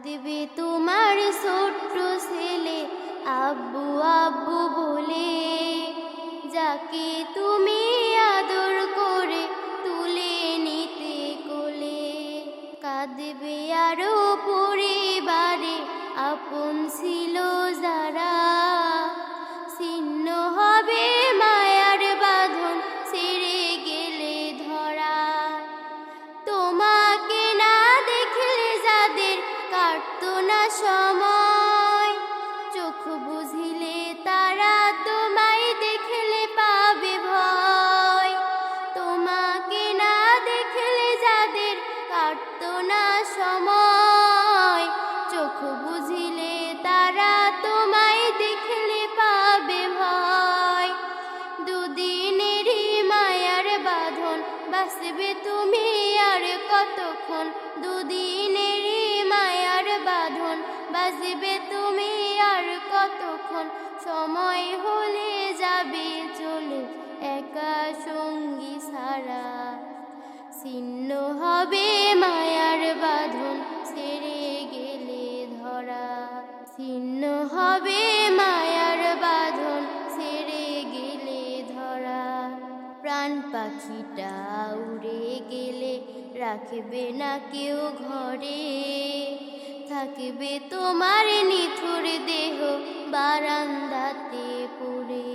কাঁদবে তোমার ছোট্ট ছেলে আব্বু আব্বু বলে, যাকে তুমি আদর করে তুলে নিতে কোলে। কাঁদবে আরো পরিবারে আপন ছিল যারা, ছিন্ন হবে মায়ার বাঁধন ছেড়ে গেলে ধরা। তোমাকে না দেখলে যাদের কাটতো না সময়, চোখ বুঝিলে তারা তোমায় দেখলে পাবে ভয়। তোমাকে না দেখলে যাদের কাটতো না সময়, চোখ বুঝিলে তারা তোমায় দেখলে পাবে ভয়। দুদিনেরই মায়ার বাঁধন বাঁচবে তুমি আর কতক্ষণ, দুদিনেরই মায়ার বাঁধন বাঁচবে তুমি আর কতক্ষণ। সময় হলে যাবে চলে একা সঙ্গী ছাড়া, ছিন্ন হবে মায়ার বাঁধন ছেড়ে গেলে ধরা। ছিন্ন হবে মায়ার বাঁধন ছেড়ে গেলে ধরা। প্রাণ পাখিটা উড়ে গেলে রাখবে না কেউ ঘরে, থাকবে তোমার নিথুর দেহ বারান্দাতে পড়ে।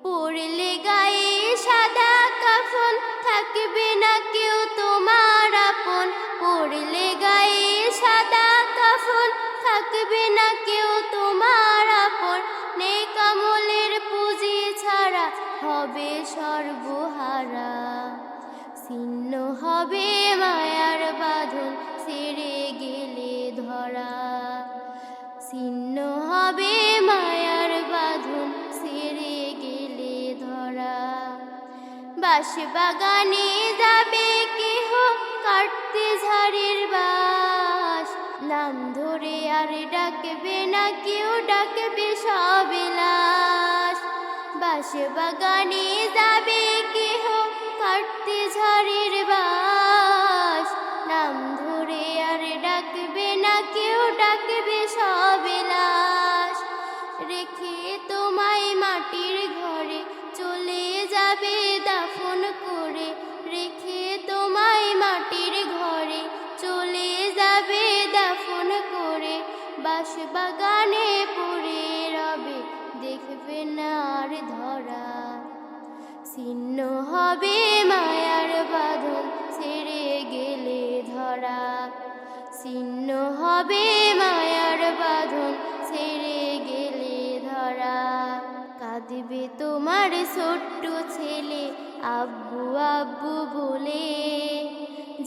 পড়লে গায়ে সাদা কাফন থাকবে না কেউ তোমার আপন, পড়লে গায়ে সাদা কাফন থাকবে না কেউ তোমার আপন। নেক আমলের পুঁজি ছাড়া হবে সর্বহারা, ছিন্ন হবে মায়ার বাঁধন ছেড়ে গেলে ধরা। ছিন্ন হবে মায়ার বাঁধন ছেড়ে গেলে ধরা। বাঁশবাগানে যাবে কেহ কাটতে ঝাড়ের বাঁশ, নাম ধরে আর ডাকবে না কেউ, ডাকবে সবে লাশ। বাঁশবাগানে যাবে কেহ কাটতে ঝাড়ের বাঁশ, নাম ধরে আর ডাকবে না কেউ, ডাকবে সবে লাশ। রেখে তোমায় মাটির ঘরে চলে যাবে দাফন করে, রেখে তোমায় মাটির ঘরে চলে যাবে দাফন করে। বাঁশবাগানে পড়ে রবে দেখবে না আর ধরা, ছিন্ন হবে মায়ার বাঁধন ছেড়ে গেলে ধরা। ছিন্ন হবে মায়ার বাঁধন ছেড়ে গেলে ধরা। কাঁদবে তোমার ছোট্ট ছেলে আব্বু আব্বু বলে,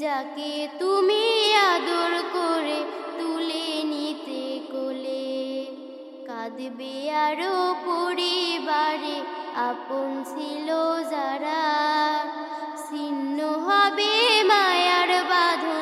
যাকে তুমি আদর করে তুলে নিতে কোলে। কাঁদবে আরো পরিবারে আপন ছিল যারা, ছিন্ন হবে মায়ার বাঁধন